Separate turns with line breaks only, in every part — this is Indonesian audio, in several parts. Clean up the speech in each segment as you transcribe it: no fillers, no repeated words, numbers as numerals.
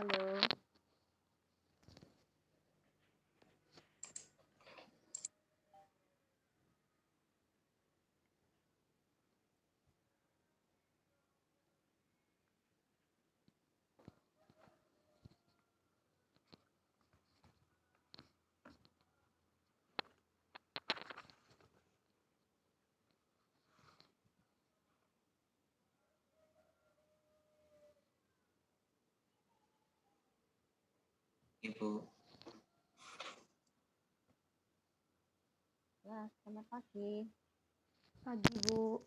halo.
Ibu.
Ya, selamat pagi.
Pagi, Bu.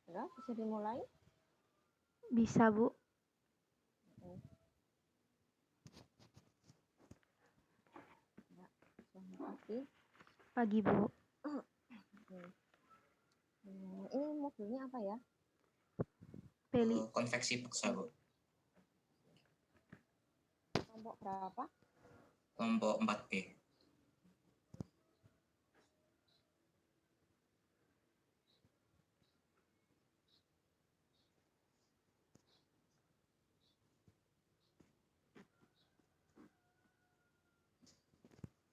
Ya, bisa dimulai?
Bisa, Bu.
Ya, selamat pagi.
Pagi, Bu.
Ini mobilnya apa ya?
Peli.
Konveksi paksa, Bu.
Kelompok berapa?
Kelompok 4B.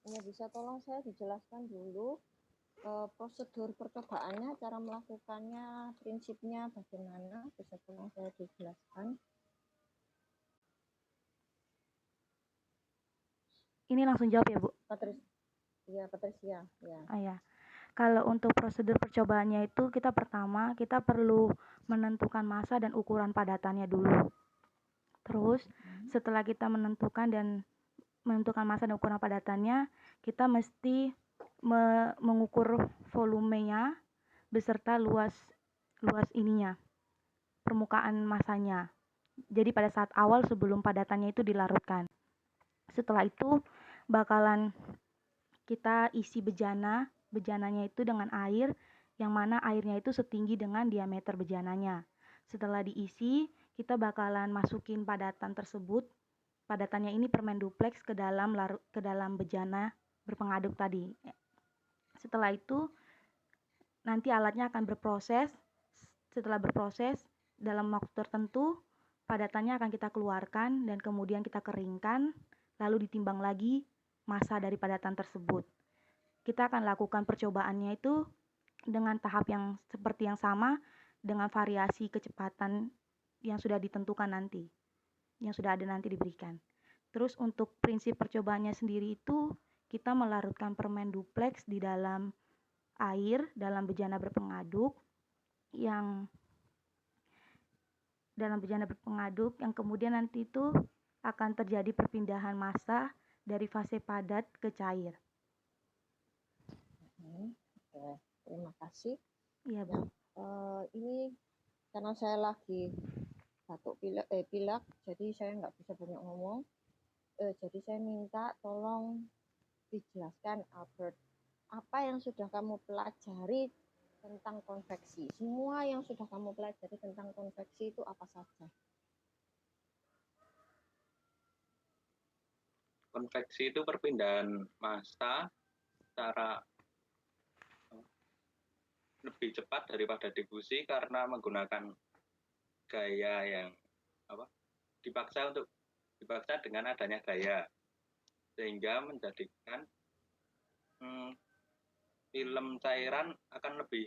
Ya, bisa tolong saya dijelaskan dulu prosedur percobaannya, cara melakukannya, prinsipnya bagaimana? Bisa tolong saya dijelaskan?
Ini langsung jawab ya, Bu?
Patricia. Ya.
Ya. Kalau untuk prosedur percobaannya itu kita perlu menentukan massa dan ukuran padatannya dulu. Terus setelah kita menentukan massa dan ukuran padatannya, kita mesti mengukur volumenya beserta luas ininya, permukaan massanya. Jadi pada saat awal sebelum padatannya itu dilarutkan. Setelah itu bakalan kita isi bejananya itu dengan air, yang mana airnya itu setinggi dengan diameter bejananya. Setelah diisi, kita bakalan masukin padatan tersebut. Padatannya ini permen duplex ke dalam bejana berpengaduk tadi. Setelah itu nanti alatnya akan berproses. Setelah berproses dalam waktu tertentu, padatannya akan kita keluarkan dan kemudian kita keringkan, lalu ditimbang lagi massa dari padatan tersebut. Kita akan lakukan percobaannya itu dengan tahap yang seperti yang sama, dengan variasi kecepatan yang sudah ditentukan nanti, yang sudah ada nanti diberikan. Terus untuk prinsip percobaannya sendiri itu, kita melarutkan permen duplex di dalam air, dalam bejana berpengaduk, yang kemudian nanti itu akan terjadi perpindahan massa dari fase padat ke cair.
Oke, terima kasih.
Iya, Bu.
Ini karena saya lagi batuk pilek, jadi saya nggak bisa banyak ngomong. Jadi saya minta tolong dijelaskan, Albert, apa yang sudah kamu pelajari tentang konveksi. Semua yang sudah kamu pelajari tentang konveksi itu apa saja?
Konveksi itu perpindahan massa secara lebih cepat daripada difusi karena menggunakan gaya yang dipaksa dengan adanya gaya, sehingga menjadikan film cairan akan lebih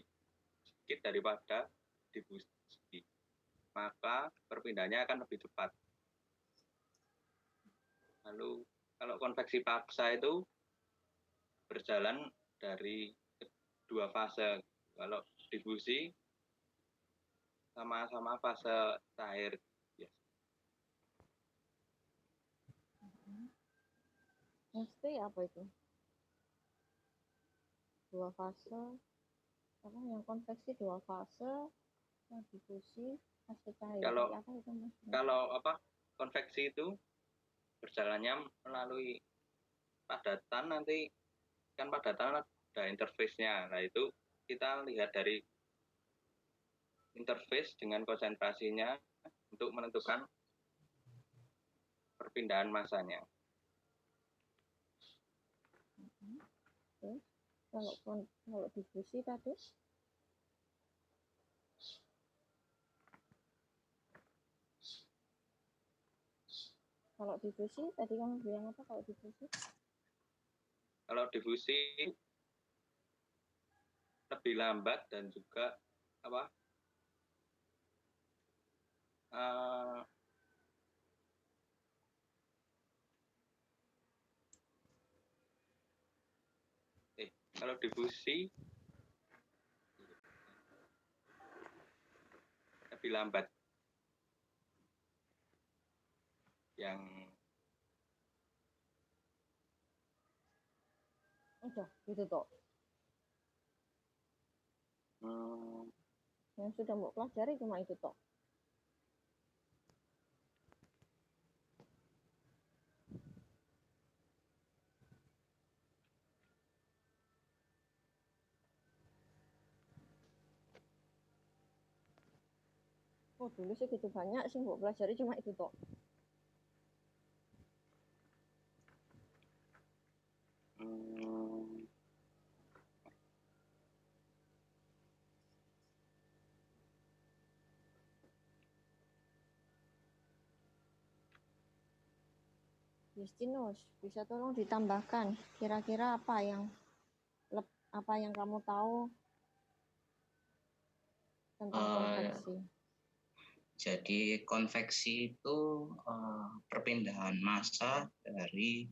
sedikit daripada difusi. maka perpindahannya akan lebih cepat. Lalu kalau konveksi paksa itu berjalan dari dua fase. Kalau difusi sama-sama fase cair. Yes.
Mesti apa itu? Dua fase, apa yang konveksi dua fase, yang difusi fase cair.
Kalau-
apa itu Mas?
Kalau konveksi itu berjalannya melalui padatan, nanti kan padatan ada interface-nya. Nah, itu kita lihat dari interface dengan konsentrasinya untuk menentukan perpindahan masanya.
Kalau difusi tadi tadi kamu bilang apa kalau difusi?
Kalau difusi lebih lambat dan juga kalau difusi lebih lambat. Yang
Udah gitu toh. Yang sudah mau pelajari cuma itu toh. Oh dulu sih gitu banyak sih mau pelajari cuma itu toh. Justinus, bisa tolong ditambahkan kira-kira apa yang kamu tahu tentang konveksi?
Jadi konveksi itu perpindahan massa dari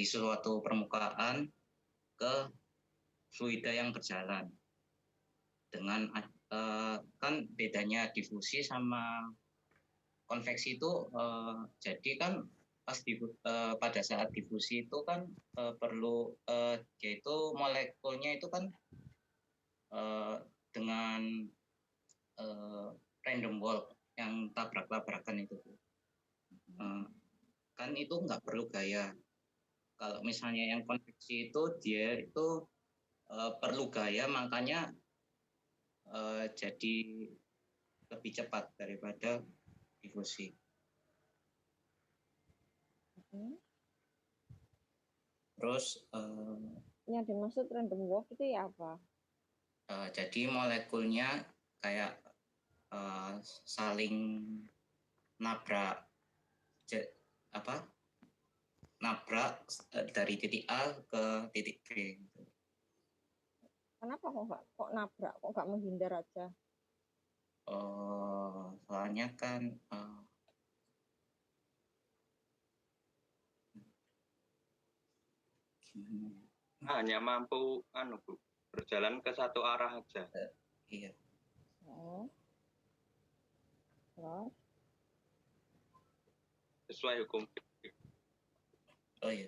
suatu permukaan ke fluida yang berjalan. Dengan kan bedanya difusi sama konveksi itu jadi kan pada saat difusi itu kan perlu yaitu molekulnya itu kan dengan random walk yang tabrak-tabrakan itu kan itu nggak perlu gaya. Kalau misalnya yang konveksi itu dia itu perlu gaya, makanya jadi lebih cepat daripada difusi. Terus
yang dimaksud random walk itu ya apa?
Jadi molekulnya kayak saling nabrak dari titik A ke titik B.
Kenapa kok nabrak, kok nggak menghindar aja?
Soalnya kan
hanya mampu berjalan ke satu arah aja.
Iya.
Terus?
Sesuai hukum.
Oh iya.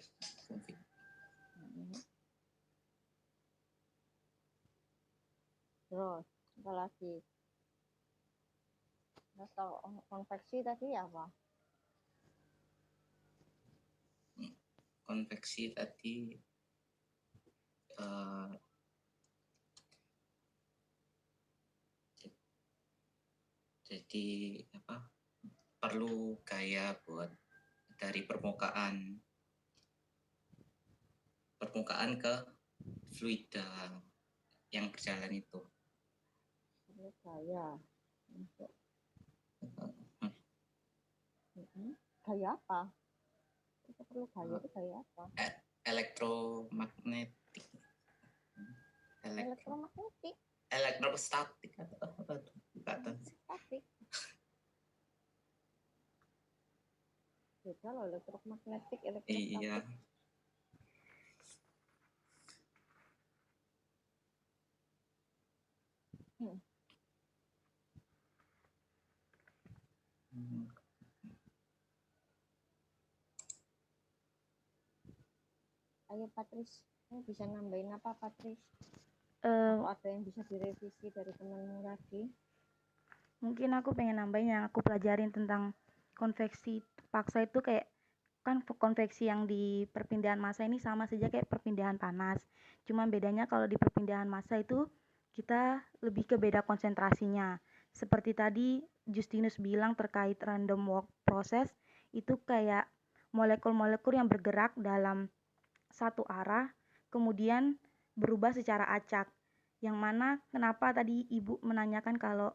Terus apa lagi? Atau konveksi tadi apa?
Konveksi tadi jadi perlu gaya buat dari permukaan ke fluida yang berjalan itu.
Perlu gaya. Gaya apa? Kita perlu gaya itu gaya apa?
Elektromagnetik. berapa statik atau apa tuh? Nggak tahu sih.
Statik. Beda loh elektromagnetik, elektrostatik.
Iya.
Ayo Patris, bisa nambahin apa Patris?
Eh,
Atau ada yang bisa direvisi dari temanmu lagi?
Mungkin aku pengen nambahin yang aku pelajarin tentang konveksi paksa itu kayak kan konveksi yang di perpindahan massa ini sama saja kayak perpindahan panas. Cuma bedanya kalau di perpindahan massa itu kita lebih ke beda konsentrasinya. Seperti tadi Justinus bilang terkait random walk process itu kayak molekul-molekul yang bergerak dalam satu arah kemudian berubah secara acak. Yang mana kenapa tadi Ibu menanyakan kalau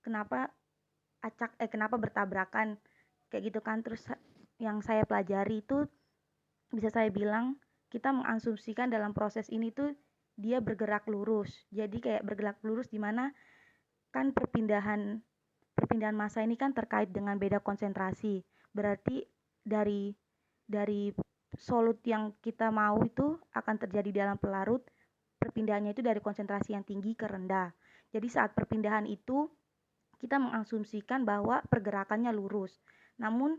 kenapa kenapa bertabrakan kayak gitu kan. Terus yang saya pelajari itu bisa saya bilang kita mengasumsikan dalam proses ini tuh dia bergerak lurus. Jadi kayak bergerak lurus di mana kan perpindahan massa ini kan terkait dengan beda konsentrasi. Berarti dari solut yang kita mau itu akan terjadi dalam pelarut, perpindahannya itu dari konsentrasi yang tinggi ke rendah. Jadi saat perpindahan itu kita mengasumsikan bahwa pergerakannya lurus. Namun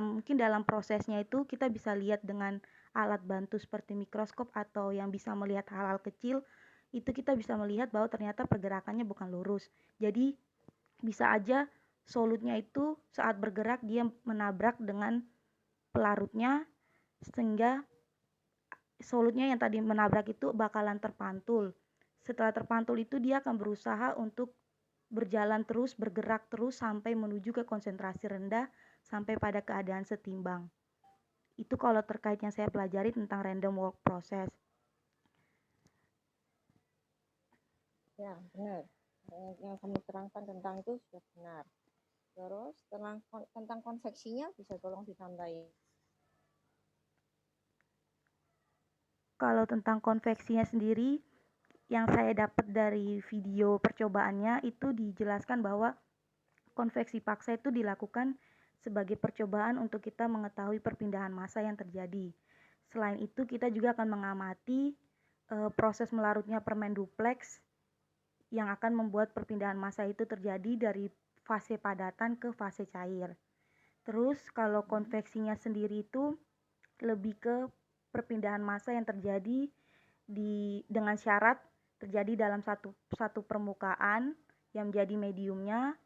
mungkin dalam prosesnya itu kita bisa lihat dengan alat bantu seperti mikroskop atau yang bisa melihat hal-hal kecil, itu kita bisa melihat bahwa ternyata pergerakannya bukan lurus. Jadi bisa aja solutnya itu saat bergerak dia menabrak dengan pelarutnya sehingga solutnya yang tadi menabrak itu bakalan terpantul. Setelah terpantul itu dia akan berusaha untuk berjalan terus, bergerak terus sampai menuju ke konsentrasi rendah sampai pada keadaan setimbang. Itu kalau terkait yang saya pelajari tentang random walk process.
Ya, benar. Yang kamu terangkan tentang itu sudah benar. Terus tentang konveksinya bisa tolong ditambahin.
Kalau tentang konveksinya sendiri, yang saya dapat dari video percobaannya itu dijelaskan bahwa konveksi paksa itu dilakukan sebagai percobaan untuk kita mengetahui perpindahan massa yang terjadi. Selain itu kita juga akan mengamati proses melarutnya permen duplex yang akan membuat perpindahan massa itu terjadi dari fase padatan ke fase cair. Terus kalau konveksinya sendiri itu lebih ke perpindahan massa yang terjadi dengan syarat terjadi dalam satu permukaan yang menjadi mediumnya,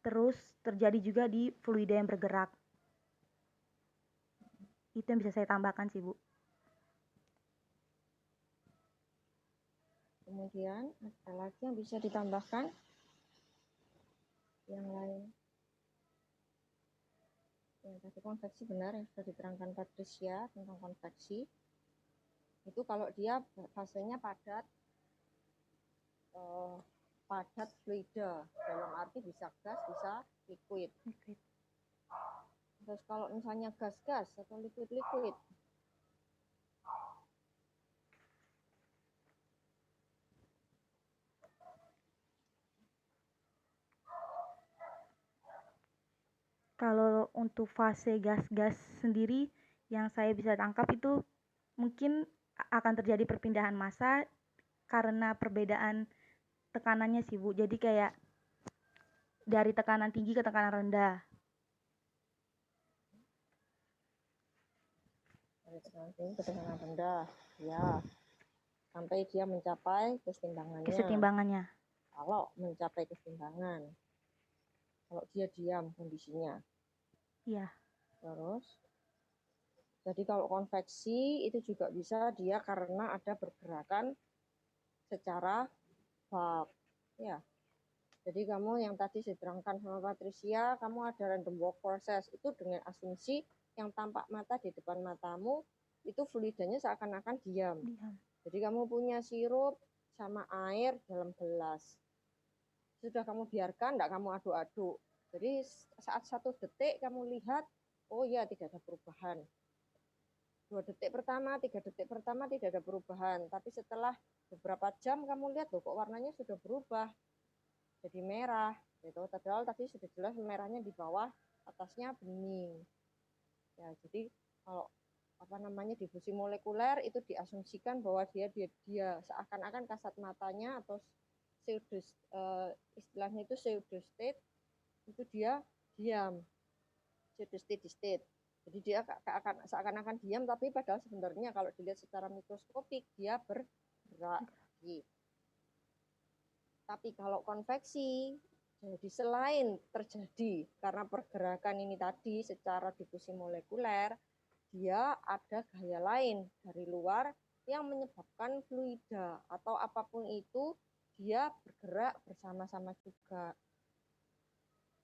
terus terjadi juga di fluida yang bergerak. Itu yang bisa saya tambahkan sih, Bu.
Kemudian ada lagi yang bisa ditambahkan? Yang lain? Yang tadi konveksi benar yang sudah diterangkan Patricia tentang konveksi. Itu kalau dia fasenya padat fluida, dalam arti bisa gas, bisa liquid. Terus kalau misalnya gas-gas atau liquid-liquid,
kalau untuk fase gas-gas sendiri yang saya bisa tangkap itu mungkin akan terjadi perpindahan massa karena perbedaan tekanannya sih, Bu. Jadi kayak dari tekanan tinggi ke tekanan rendah.
dari tekanan tinggi ke tekanan rendah, ya, sampai dia mencapai kesetimbangannya. Kalau mencapai kesetimbangan, kalau dia diam kondisinya.
Iya.
Terus, jadi kalau konveksi itu juga bisa dia karena ada pergerakan secara bulk, ya. Jadi kamu yang tadi diterangkan sama Patricia, kamu ada random walk process itu dengan asumsi yang tampak mata di depan matamu itu fluidanya seakan-akan diam. Jadi kamu punya sirup sama air dalam gelas. Sudah kamu biarkan, tidak kamu aduk-aduk. Jadi saat 1 detik kamu lihat, oh ya tidak ada perubahan. 2 detik pertama, 3 detik pertama tidak ada perubahan, tapi setelah beberapa jam kamu lihat loh kok warnanya sudah berubah jadi merah gitu. Padahal tadi sudah jelas merahnya di bawah, atasnya bening. Ya, jadi kalau difusi molekuler itu diasumsikan bahwa dia seakan-akan kasat matanya atau istilahnya itu pseudostate itu dia diam, pseudo state. Jadi dia seakan-akan diam, tapi padahal sebenarnya kalau dilihat secara mikroskopik dia bergerak. Tapi kalau konveksi, jadi selain terjadi karena pergerakan ini tadi secara difusi molekuler, dia ada gaya lain dari luar yang menyebabkan fluida atau apapun itu dia bergerak bersama-sama juga.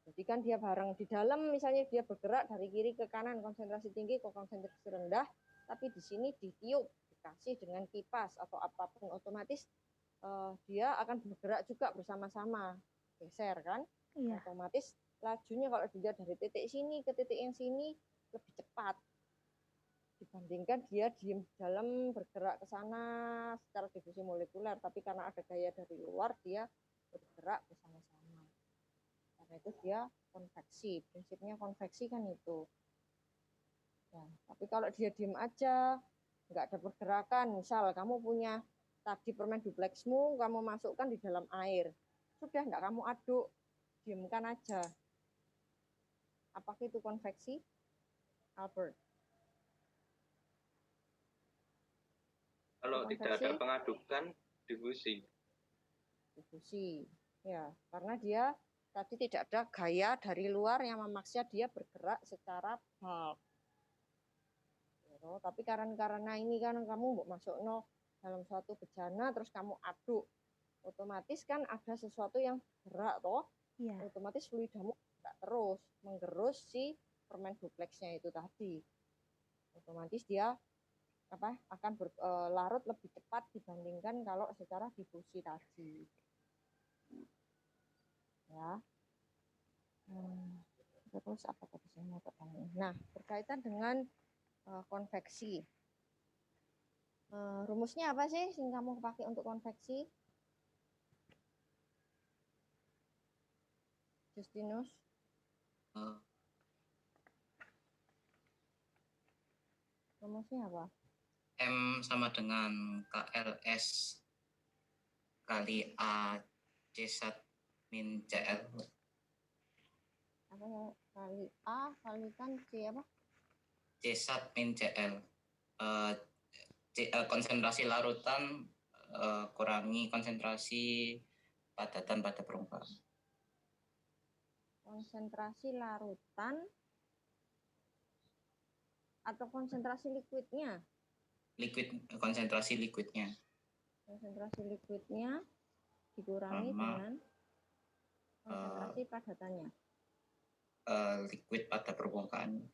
Jadi kan dia bareng di dalam, misalnya dia bergerak dari kiri ke kanan, konsentrasi tinggi ke konsentrasi rendah, tapi di sini ditiup, dikasih dengan kipas atau apapun, otomatis dia akan bergerak juga bersama-sama, geser kan?
Iya.
Otomatis lajunya kalau dilihat dari titik sini ke titik yang sini lebih cepat dibandingkan dia diem di dalam bergerak ke sana secara difusi molekuler, tapi karena ada gaya dari luar dia bergerak bersama-sama. Karena itu dia konveksi, prinsipnya konveksi kan itu. Ya, tapi kalau dia diem aja, nggak ada pergerakan, misal kamu punya tadi permen duplexmu, kamu masukkan di dalam air, sudah nggak kamu aduk, diemkan aja. Apakah itu konveksi, Albert?
Kalau tidak ada pengadukan, difusi.
Difusi, ya, karena dia tadi tidak ada gaya dari luar yang memaksa dia bergerak secara bulk. Tapi karena ini kan kamu masuk dalam suatu bejana terus kamu aduk, otomatis kan ada sesuatu yang gerak toh, otomatis fluidamu gerak terus menggerus si permen duplexnya itu tadi, otomatis dia akan larut lebih cepat dibandingkan kalau secara difusi tadi. Ya. Terus apa tadi saya mau bertanya? Nah, berkaitan dengan konveksi. Rumusnya apa sih yang kamu pakai untuk konveksi? Justinus? Rumusnya apa?
M sama dengan KLS kali A C1 min CL.
Apa ya? Kali A kalikan C apa?
C1 min CL. Konsentrasi larutan kurangi konsentrasi padatan pada permukaan.
Konsentrasi larutan atau konsentrasi liquidnya?
Konsentrasi liquidnya.
Konsentrasi liquidnya dikurangi dengan konsentrasi padatannya.
Liquid pada permukaan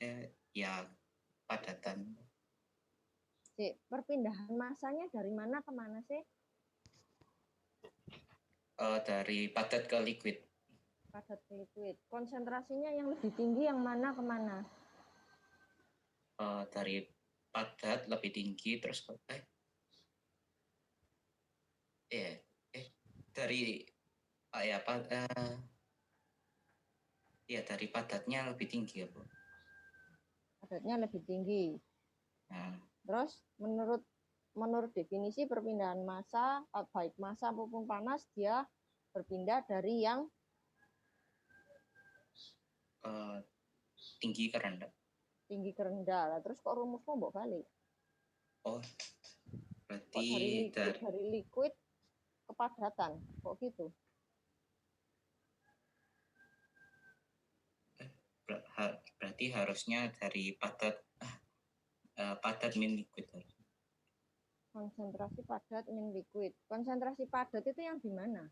ya padatan.
Perpindahan masanya dari mana ke mana sih?
Dari padat ke liquid.
Padat ke liquid. Konsentrasinya yang lebih tinggi yang mana ke mana?
Dari padat lebih tinggi terus dari dari padatnya lebih tinggi ya Bu.
Padatnya lebih tinggi.
Nah.
Terus menurut definisi perpindahan massa, baik massa maupun panas, dia berpindah dari yang
tinggi ke rendah.
Tinggi ke rendah. Terus kok rumusmu mbok balik?
Oh, berarti
dari liquid ke padatan, kok gitu?
Berarti harusnya dari padat min liquid.
Konsentrasi padat min liquid. Konsentrasi padat itu yang di mana?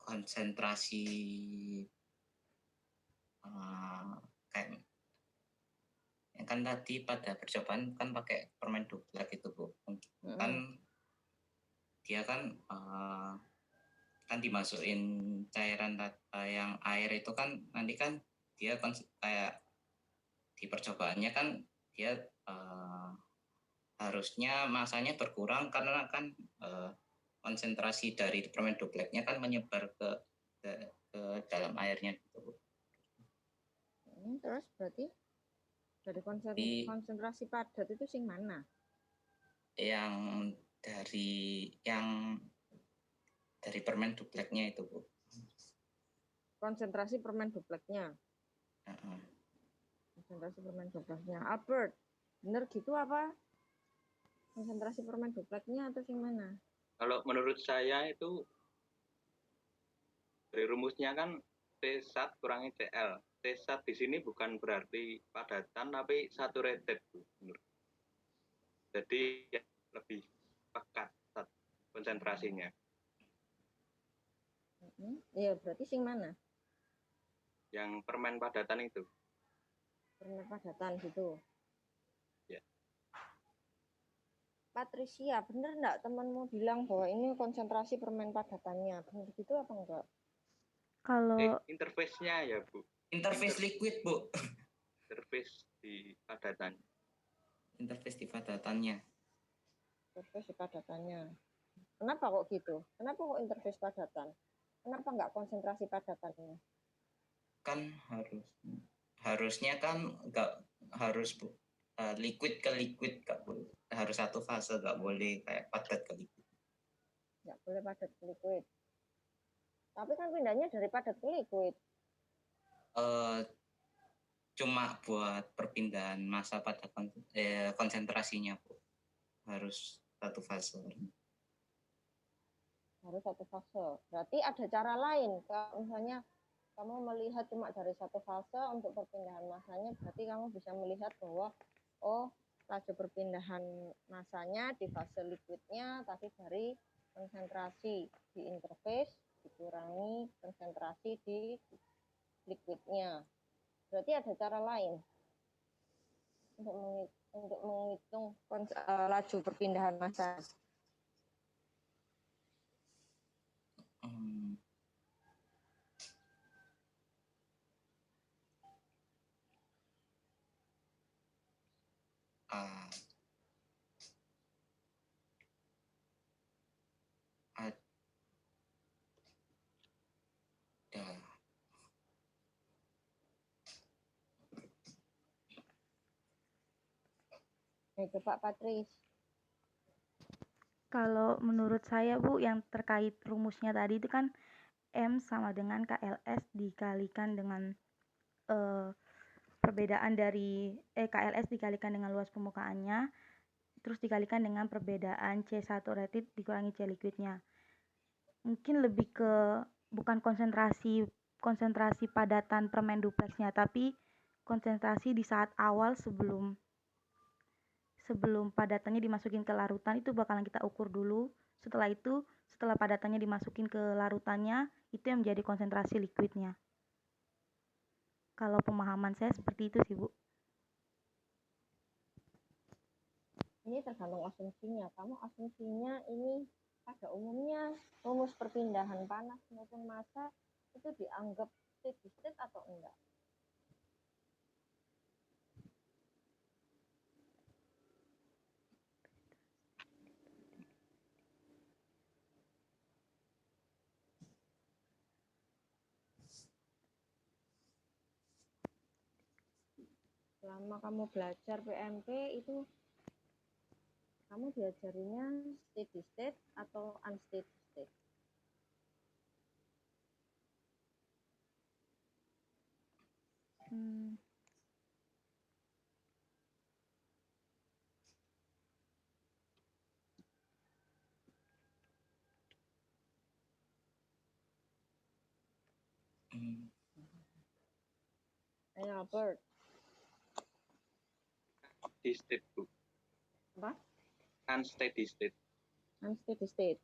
Konsentrasi kayak kan tadi pada percobaan kan pakai permen duplex itu Bu. Kan dia kan kan dimasukin cairan yang air itu kan nanti kan dia kayak di percobaannya kan dia harusnya masanya berkurang karena kan konsentrasi dari permen dupleknya kan menyebar ke dalam airnya gitu.
Terus berarti dari konsentrasi padat itu sing mana?
Yang dari permen dupleknya itu, Bu.
Konsentrasi permen dupleknya. Konsentrasi permen dupleknya. Albert, bener gitu apa? Konsentrasi permen dupleknya atau yang mana?
Kalau menurut saya itu dari rumusnya kan T1 kurangi Cl. T1 di sini bukan berarti padatan tapi saturated. Jadi lebih pekat konsentrasinya.
Iya, berarti sing mana?
Yang permen padatan itu.
Permen padatan gitu.
Ya.
Patricia, bener enggak temanmu bilang bahwa ini konsentrasi permen padatannya? Bener gitu apa enggak?
Kalau
interface-nya ya, Bu.
Interface liquid, Bu.
Interface di padatan.
Interface di padatannya.
Interface di padatannya. Kenapa kok gitu? Kenapa kok interface padatan? Kenapa enggak konsentrasi padatannya?
Kan harusnya kan enggak harus liquid ke liquid, enggak boleh. Harus satu fase, enggak boleh kayak padat ke liquid.
Enggak boleh padat ke liquid. Tapi kan pindahnya dari padat ke liquid.
Cuma buat perpindahan massa pada konsentrasinya, Bu. Harus satu fase.
Harus satu fase. Berarti ada cara lain. Kalau misalnya kamu melihat cuma dari satu fase untuk perpindahan massanya, berarti kamu bisa melihat bahwa laju perpindahan massanya di fase liquidnya tadi dari konsentrasi di interface dikurangi konsentrasi di liquidnya. Berarti ada cara lain untuk menghitung laju perpindahan massa. Itu Pak Patris.
Kalau menurut saya, Bu, yang terkait rumusnya tadi itu kan M sama dengan KLS dikalikan dengan perbedaan dari KLS dikalikan dengan luas permukaannya, terus dikalikan dengan perbedaan C saturated dikurangi C liquidnya. Mungkin lebih ke bukan konsentrasi padatan permen dupleksnya, tapi konsentrasi di saat awal sebelum padatannya dimasukin ke larutan itu bakalan kita ukur dulu. Setelah itu, setelah padatannya dimasukin ke larutannya, itu yang menjadi konsentrasi liquidnya. Kalau pemahaman saya seperti itu sih, Bu.
Ini tergantung asumsinya. Kamu asumsinya ini pada umumnya rumus perpindahan panas maupun massa itu dianggap steady state atau enggak? Selama kamu belajar PMP itu kamu diajarinya steady state atau unsteady state? Ayo Albert.
Di state, Bu.
Apa?
Unsteady state.
Unsteady state.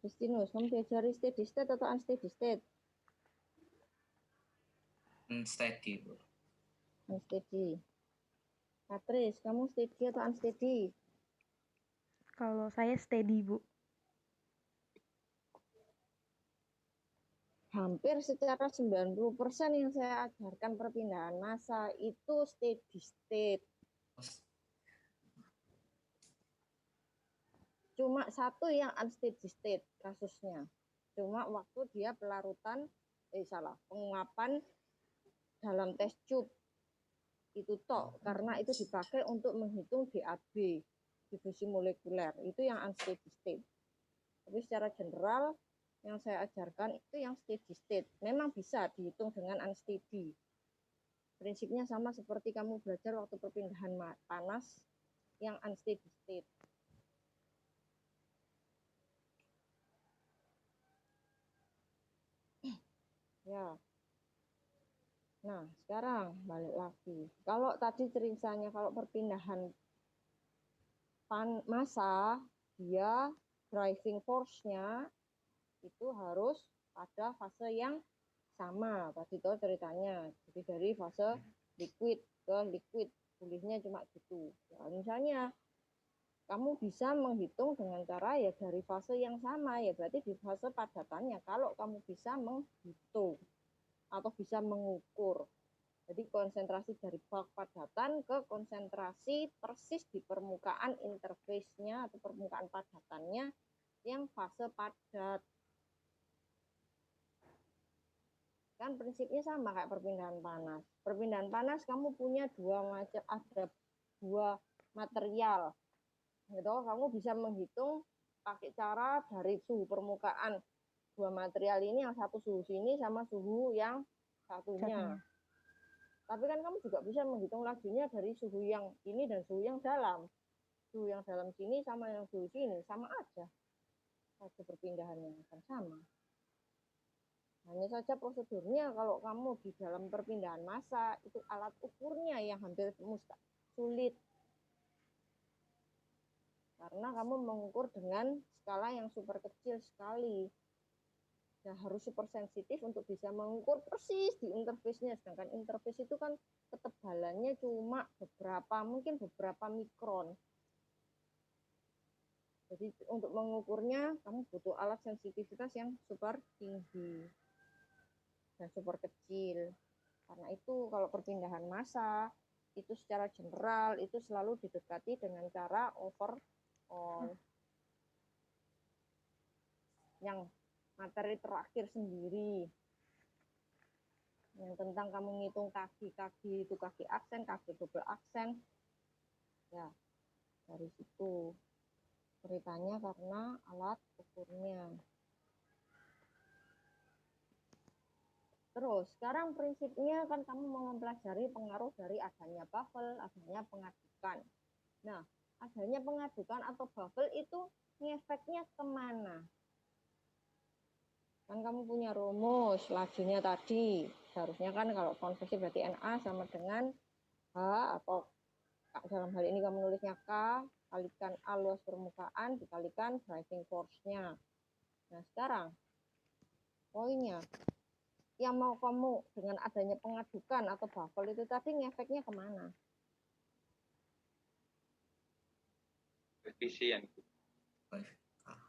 Justinus, kamu diajari steady state atau unsteady state?
Unsteady, Bu.
Unsteady. Patris, kamu steady atau unsteady?
Kalau saya steady, Bu.
hampir secara 90% yang saya ajarkan perpindahan massa itu steady state. Cuma satu yang unsteady state kasusnya. Cuma waktu dia penguapan dalam test tube itu tok, karena itu dipakai untuk menghitung DAB, difusi molekuler, itu yang unsteady state. Tapi secara general yang saya ajarkan itu yang steady state. Memang bisa dihitung dengan unsteady. Prinsipnya sama seperti kamu belajar waktu perpindahan panas yang unsteady state. Ya. Nah, sekarang balik lagi. Kalau tadi ceritanya kalau perpindahan massa, dia driving force-nya itu harus pada fase yang sama. Tadi itu ceritanya. Jadi dari fase liquid ke liquid, pulihnya cuma gitu. Ya, misalnya kamu bisa menghitung dengan cara ya dari fase yang sama, ya berarti di fase padatannya. Kalau kamu bisa menghitung atau bisa mengukur. Jadi konsentrasi dari bulk padatan ke konsentrasi persis di permukaan interface-nya atau permukaan padatannya yang fase padat. Kan prinsipnya sama kayak perpindahan panas. Perpindahan panas kamu punya ada dua material. Gitu, kamu bisa menghitung pakai cara dari suhu permukaan dua material ini, yang satu suhu sini sama suhu yang satunya. Tapi kan kamu juga bisa menghitung lajunya dari suhu yang ini dan suhu yang dalam. Suhu yang dalam sini sama yang suhu sini, sama aja. Laju perpindahannya akan sama. Hanya saja prosedurnya kalau kamu di dalam perpindahan massa, itu alat ukurnya yang hampir sulit. Karena kamu mengukur dengan skala yang super kecil sekali. Ya, harus super sensitif untuk bisa mengukur persis di interface-nya. Sedangkan interface itu kan ketebalannya cuma mungkin beberapa mikron. Jadi untuk mengukurnya kamu butuh alat sensitivitas yang super tinggi dan super kecil. Karena itu kalau perpindahan massa itu secara general itu selalu didekati dengan cara overall. Yang materi terakhir sendiri, yang tentang kamu ngitung kaki itu kaki aksen, kaki double aksen, ya dari situ ceritanya karena alat ukurnya. Terus sekarang prinsipnya kan kamu mau mempelajari pengaruh dari adanya baffle, adanya pengadukan. Nah, adanya pengadukan atau baffle itu ngefeknya kemana? Kan kamu punya rumus lajunya tadi, seharusnya kan kalau konversi berarti Na sama dengan H, atau dalam hal ini kamu nulisnya K kalikan A luas permukaan dikalikan driving force-nya. Nah sekarang poinnya, yang mau kamu dengan adanya pengadukan atau baffle itu tadi ngefeknya kemana?
Efisien.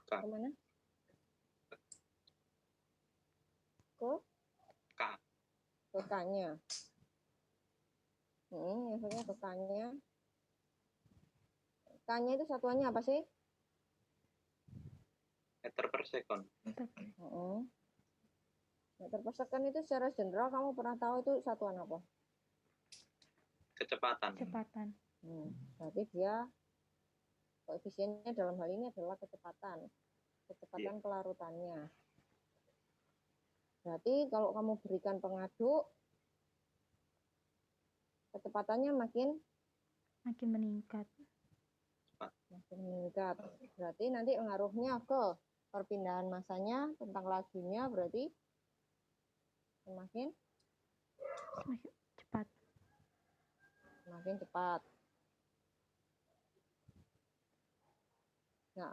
Kemana? Ke K-nya. Efeknya ke K-nya. K-nya itu satuannya apa sih?
Meter per second.
Meter per second itu secara general kamu pernah tahu itu satuan apa?
Kecepatan.
Berarti dia koefisiennya dalam hal ini adalah kecepatan kelarutannya. Berarti kalau kamu berikan pengaduk, kecepatannya makin
meningkat.
Berarti nanti pengaruhnya ke perpindahan massanya tentang lajunya berarti semakin cepat. Nah,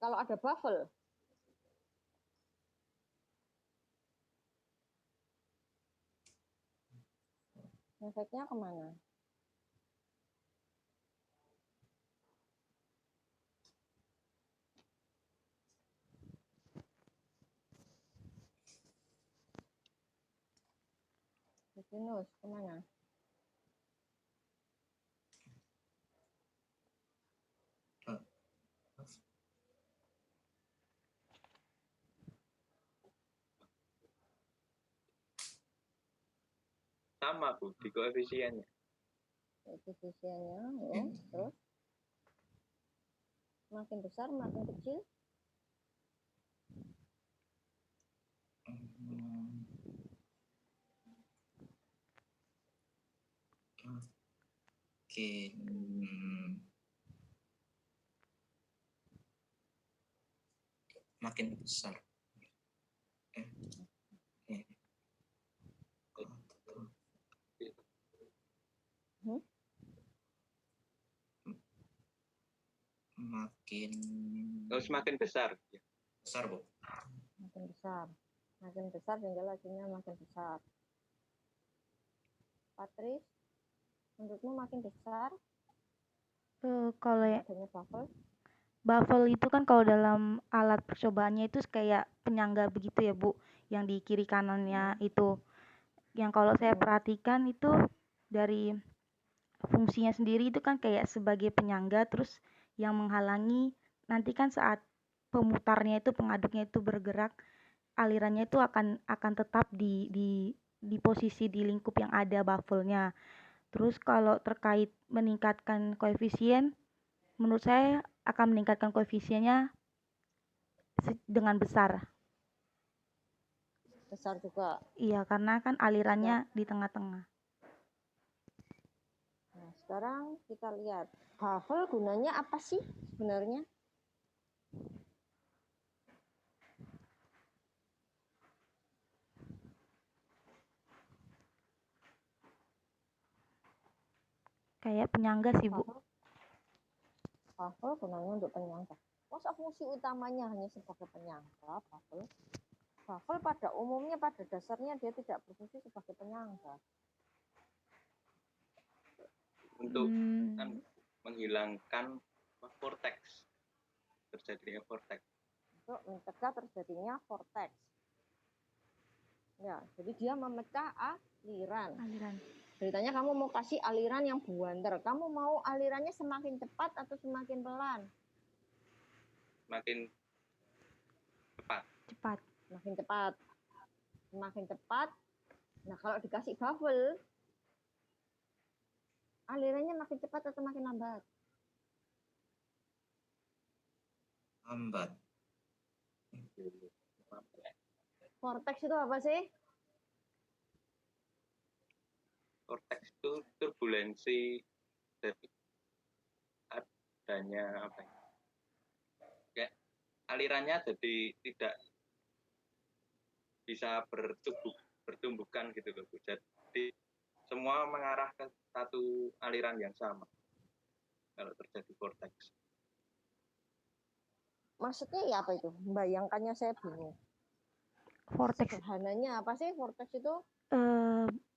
kalau ada baffle, efeknya kemana? Yunus, kemana?
Sama Bu, di koefisiennya.
Koefisiennya, ya. Terus makin besar, makin kecil.
Oke. Makin besar. Makin
Semakin besar.
besar, Bu.
Makin besar. Makin besar tinggal hasilnya makin besar. Patris, menurutmu makin besar
Kalau
adanya bubble?
Baffle itu kan kalau dalam alat percobaannya itu kayak penyangga begitu ya Bu, yang di kiri kanannya itu. Yang kalau saya perhatikan itu dari fungsinya sendiri itu kan kayak sebagai penyangga, terus yang menghalangi nanti kan saat pemutarnya itu, pengaduknya itu bergerak, alirannya itu akan tetap di posisi di lingkup yang ada baffle-nya. Terus kalau terkait meningkatkan koefisien, menurut saya akan meningkatkan koefisiennya dengan besar.
Besar juga.
Iya, karena kan alirannya di tengah-tengah.
Nah, sekarang kita lihat baffle gunanya apa sih sebenarnya?
Kayak penyangga sih Bu.
Baffle gunanya untuk penyangga. Masa fungsi utamanya hanya sebagai penyangga baffle? Baffle pada umumnya, pada dasarnya dia tidak berfungsi sebagai penyangga.
Untuk kan menghilangkan vortex, terjadinya vortex.
Untuk mencegah terjadinya vortex. Ya, jadi dia memecah aliran. Ceritanya kamu mau kasih aliran yang buanter. Kamu mau alirannya semakin cepat atau semakin pelan?
Semakin cepat.
Semakin cepat. Semakin cepat. Nah, kalau dikasih baffle, alirannya makin cepat atau makin lambat?
Lambat.
Vortex itu apa sih?
Vortex itu turbulensi dari adanya apa ya? Kayak alirannya jadi tidak bisa bertumbukan gitu loh. Jadi semua mengarah ke satu aliran yang sama kalau terjadi vortex.
Maksudnya ya apa itu? Membayangkannya saya bingung.
Vortex.
Sederhananya apa sih vortex itu?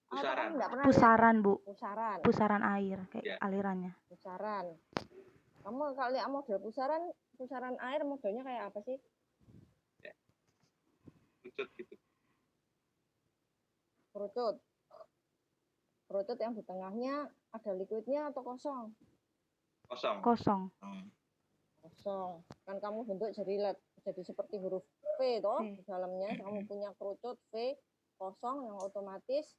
Pusaran.
Pusaran Bu.
Pusaran.
Pusaran air kayak alirannya.
Pusaran. Kamu kalau lihat model pusaran air modelnya kayak apa sih?
Ya. Kerucut gitu.
Kerucut. Kerucut yang di tengahnya ada liquidnya atau kosong?
Kosong.
Kosong. Kan kamu bentuk jadi seperti huruf V toh di dalamnya kamu punya kerucut V kosong yang otomatis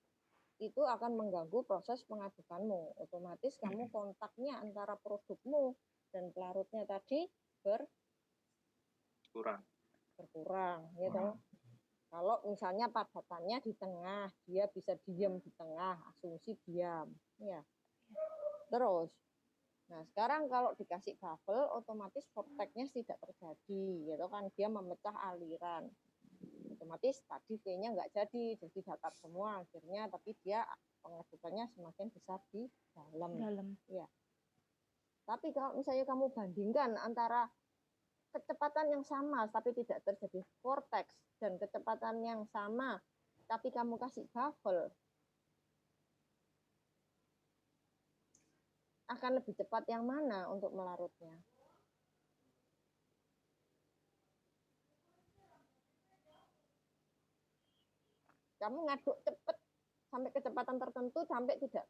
itu akan mengganggu proses pengadukanmu. Otomatis kamu kontaknya antara produkmu dan pelarutnya tadi berkurang, ya toh. Kalau misalnya padatannya di tengah, dia bisa diam di tengah, asumsi diam, ya. Terus, nah sekarang kalau dikasih baffle, otomatis vortexnya tidak terjadi, gitu kan? Dia memecah aliran. Otomatis tadi V-nya nggak jadi datar semua akhirnya, tapi dia pengadukannya semakin besar di dalam. Ya. Tapi kalau misalnya kamu bandingkan antara kecepatan yang sama tapi tidak terjadi vortex dan kecepatan yang sama tapi kamu kasih baffle, akan lebih cepat yang mana untuk melarutnya? Kamu ngaduk cepet sampai kecepatan tertentu sampai tidak,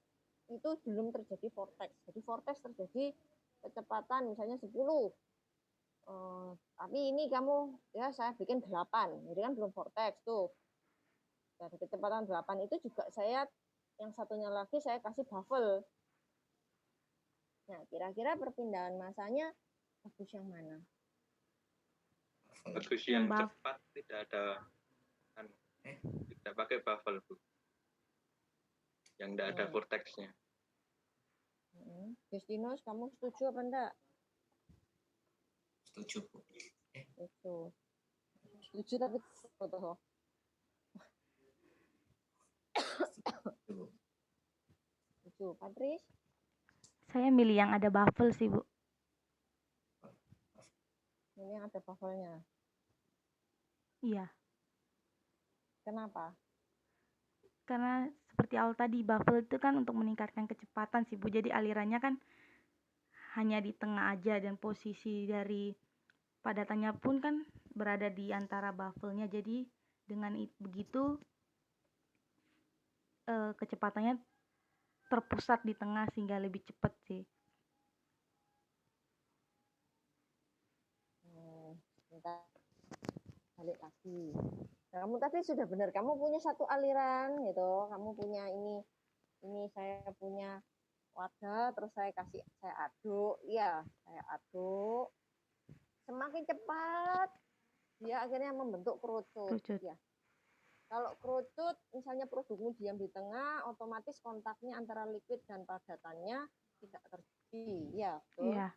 itu belum terjadi vortex. Jadi vortex terjadi kecepatan misalnya 10. Tapi ini kamu ya saya bikin 8. Jadi kan belum vortex tuh. Dari kecepatan 8 itu juga saya yang satunya lagi saya kasih baffle. Nah, kira-kira perpindahan masanya bagus yang mana?
Bagus
Yang
yang
buff.
cepat, tidak ada tidak pakai baffle, Bu. Yang tidak ada vortexnya.
Justinus, kamu setuju apa enggak?
Setuju, Bu.
Itu. Setuju tapi foto. Setuju. Patris?
Saya milih yang ada baffle sih, Bu.
Ini yang ada baffle-nya.
Iya.
Kenapa?
Karena seperti awal tadi, baffle itu kan untuk meningkatkan kecepatan sih, Bu. Jadi alirannya kan hanya di tengah aja dan posisi dari padatannya pun kan berada di antara baffle-nya. Jadi dengan begitu kecepatannya terpusat di tengah sehingga lebih cepat sih.
Bentar. Balik lagi. Nah, kamu tadi sudah benar, kamu punya satu aliran gitu, kamu punya ini saya punya wadah, terus saya aduk, ya saya aduk, semakin cepat dia akhirnya membentuk kerucut. Ya. Kalau kerucut, misalnya produkmu diam di tengah, otomatis kontaknya antara liquid dan padatannya tidak terjadi, ya betul.
Iya.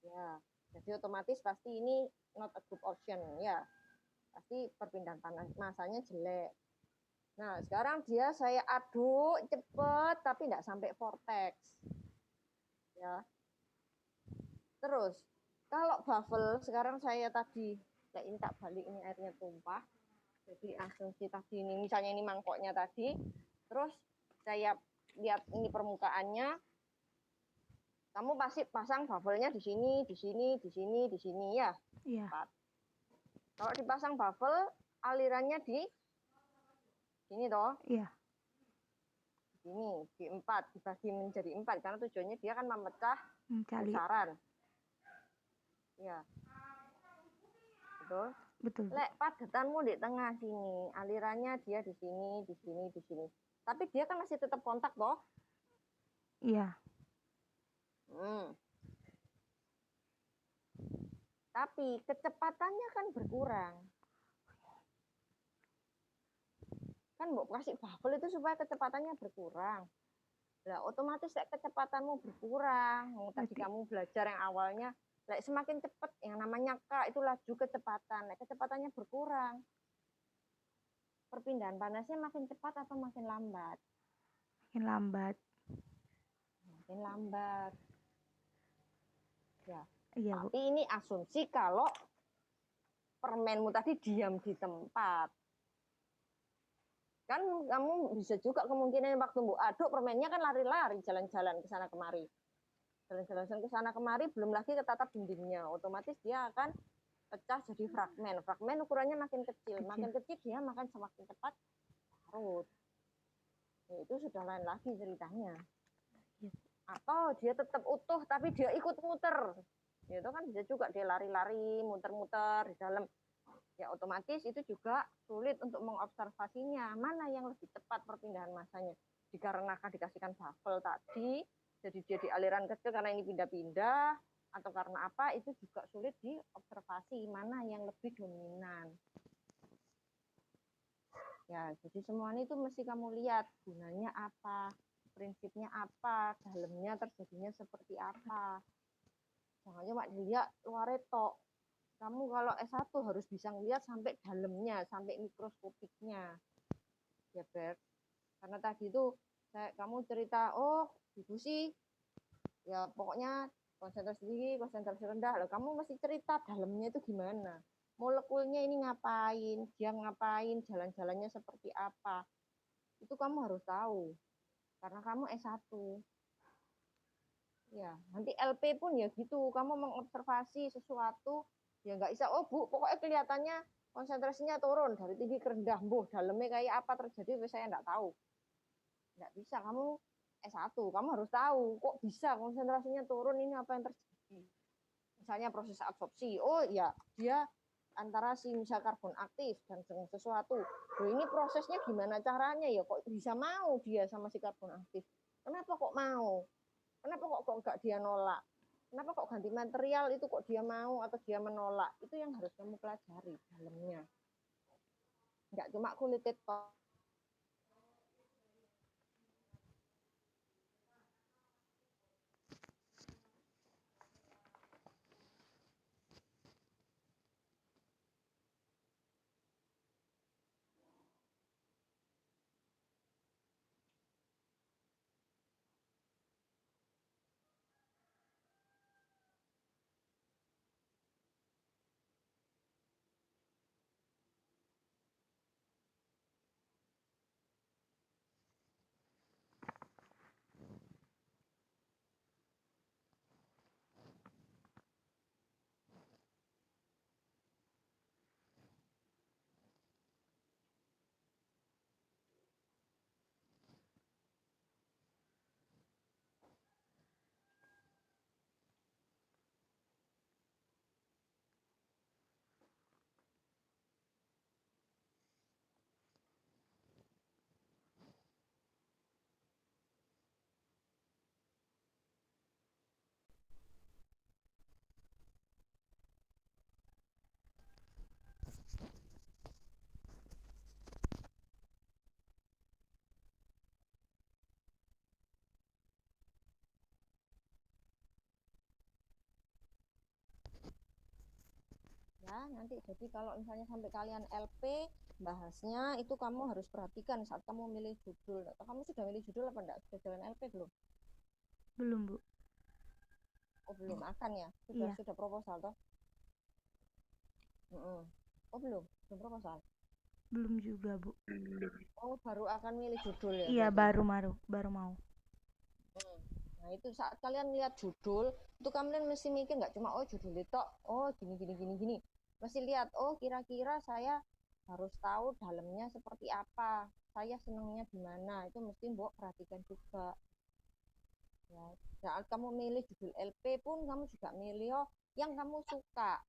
Ya, jadi otomatis pasti ini not a good option, ya. Pasti perpindahan masanya jelek. Nah, sekarang saya aduk cepet tapi tidak sampai vortex. Ya. Terus, kalau baffle sekarang saya tadi, ya ini tak balik, ini airnya tumpah. Jadi asumsi tadi ini, misalnya ini mangkoknya tadi, terus saya lihat ini permukaannya, kamu pasti pasang baffle-nya di sini, di sini, di sini, di sini, ya.
Iya.
Kalau dipasang baffle, alirannya di sini toh.
Iya.
Ini di 4, dibagi menjadi 4 karena tujuannya dia kan memecah
Mencari.
pusaran. Ya. Betul?
Betul.
Lek padatanmu di tengah sini, alirannya dia di sini, di sini, di sini. Tapi dia kan masih tetap kontak toh?
Iya.
Tapi kecepatannya kan berkurang. Kan mau kasih baffle itu supaya kecepatannya berkurang. Nah, otomatis kecepatanmu berkurang. Tadi kamu belajar yang awalnya, semakin cepat yang namanya K itu laju kecepatan. Kecepatannya berkurang. Perpindahan panasnya makin cepat atau makin lambat?
Makin lambat.
Makin lambat. Ya.
Iya, Bu.
Tapi ini asumsi kalau permenmu tadi diam di tempat. Kan kamu bisa juga kemungkinan waktu Bu aduk permennya kan lari-lari jalan-jalan ke sana kemari. Jalan-jalan ke sana kemari belum lagi ketatap dindingnya. Otomatis dia akan pecah jadi fragmen. Fragmen ukurannya makin kecil. Makin kecil dia makan semakin cepat larut. Nah, itu sudah lain lagi ceritanya. Atau dia tetap utuh tapi dia ikut muter. Itu kan bisa juga dia lari-lari, muter-muter di dalam. Ya otomatis itu juga sulit untuk mengobservasinya. Mana yang lebih cepat perpindahan masanya? Dikarenakan dikasihkan baffle tadi, jadi dia di aliran kecil karena ini pindah-pindah, atau karena apa, itu juga sulit diobservasi mana yang lebih dominan. Ya, jadi semuanya itu mesti kamu lihat gunanya apa, prinsipnya apa, dalamnya terjadinya seperti apa. Jangan cuma dilihat luar tok. Kamu kalau S1 harus bisa ngelihat sampai dalamnya, sampai mikroskopiknya. Ya, Bert. Karena tadi itu kamu cerita, oh, difusi, ya pokoknya konsentrasi tinggi, konsentrasi rendah. Loh, kamu mesti cerita dalamnya itu gimana. Molekulnya ini ngapain, dia ngapain, jalan-jalannya seperti apa. Itu kamu harus tahu. Karena kamu S1. Ya, nanti LP pun ya gitu. Kamu mengobservasi sesuatu, ya nggak bisa, oh Bu, pokoknya kelihatannya konsentrasinya turun dari tinggi ke rendah. Dalamnya kayak apa terjadi, saya nggak tahu. Nggak bisa, kamu S1, kamu harus tahu kok bisa konsentrasinya turun, ini apa yang terjadi. Misalnya proses absorpsi, oh ya dia antara si misal karbon aktif dan sesuatu. Loh, ini prosesnya gimana caranya ya kok bisa mau dia sama si karbon aktif? Kenapa kok mau? Kenapa kok nggak dia nolak? Kenapa kok ganti material itu kok dia mau atau dia menolak? Itu yang harus kamu pelajari dalamnya. Nggak cuma kulit tok. Ya, nanti jadi kalau misalnya sampai kalian LP bahasnya itu kamu harus perhatikan saat kamu milih judul. Atau kamu sudah milih judul apa enggak? Sudah jalan LP belum?
Belum, Bu.
Oh, belum akan ya? Sudah
Iya.
sudah proposal toh? Oh, belum proposal.
Belum juga, Bu.
Oh, baru akan milih judul ya?
Iya,
berarti?
baru mau.
Nah, itu saat kalian lihat judul, itu kalian mesti mikir nggak cuma oh judul itu, oh gini. Mesti lihat, oh kira-kira saya harus tahu dalamnya seperti apa, saya senangnya di mana, itu mesti mbok perhatikan juga. Ya, saat kamu milih judul LP pun kamu juga milih oh yang kamu suka.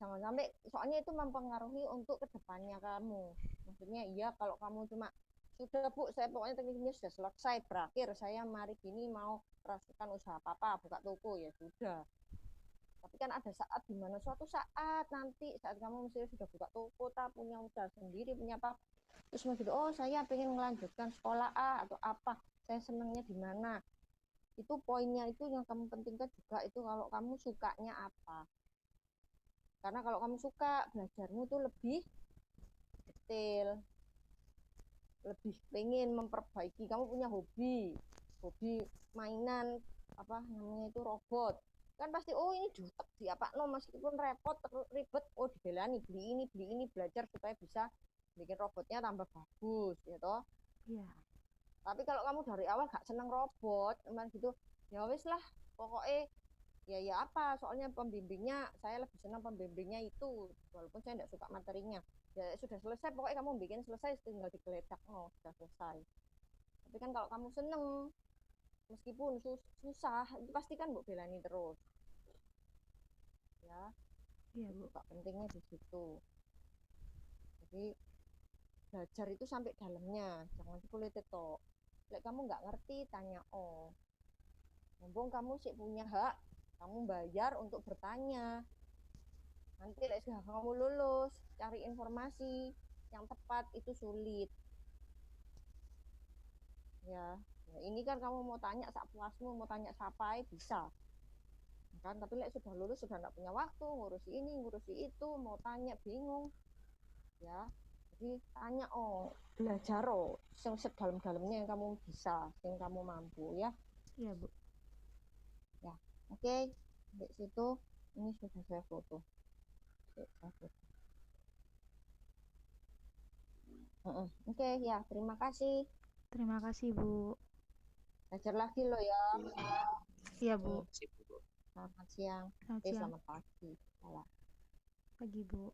Jangan sampai, soalnya itu mempengaruhi untuk kedepannya kamu. Maksudnya iya kalau kamu cuma sudah Bu, saya pokoknya tekniknya sudah selesai, berakhir, saya mari gini mau merasakan usaha apa buka toko ya sudah. Tapi kan ada saat dimana suatu saat nanti saat kamu misalnya sudah buka toko, tak punya usaha sendiri, punya apa, terus begitu, oh saya pengen melanjutkan sekolah A atau apa, saya senangnya di mana. Itu poinnya itu yang kamu pentingkan juga itu kalau kamu sukanya apa. Karena kalau kamu suka belajarmu itu lebih detail, lebih pengen memperbaiki, kamu punya hobi mainan apa namanya itu robot, kan pasti oh ini jutek di apa no meskipun repot ribet, oh dibelani beli ini belajar supaya bisa bikin robotnya tambah bagus ya toh.
Iya.
Tapi kalau kamu dari awal gak seneng robot emang gitu, ya wis lah pokoknya ya apa soalnya pembimbingnya saya lebih senang pembimbingnya itu walaupun saya tidak suka materinya, ya sudah selesai pokoknya kamu bikin selesai tinggal digeledak no sudah selesai. Tapi kan kalau kamu seneng meskipun susah itu pasti kan Bu belani terus ya.
Iya,
Itu
Bu.
Pak pentingnya di situ. Jadi belajar itu sampai dalamnya, jangan kulit itu. Lek kamu nggak ngerti tanya oh. Mumpung kamu sih punya hak, kamu bayar untuk bertanya. Nanti lek sudah kamu lulus, cari informasi yang tepat itu sulit. Ya, nah, ini kan kamu mau tanya sak puasmu, mau tanya siapa bisa. Kan tapi lek sudah lulus sudah tidak punya waktu ngurusi ini ngurusi itu, mau tanya bingung ya. Jadi tanya oh belajar oh yang sedalam-dalamnya yang kamu bisa, yang kamu mampu ya.
Iya, Bu.
Ya, oke. Di situ ini sudah saya foto. Oke, ya terima kasih.
Terima kasih, Bu.
Belajar lagi lo ya.
Iya, Bu.
Sip, Bu.
Selamat siang.
Selamat siang.
Selamat pagi. Salam.
Pagi, Bu.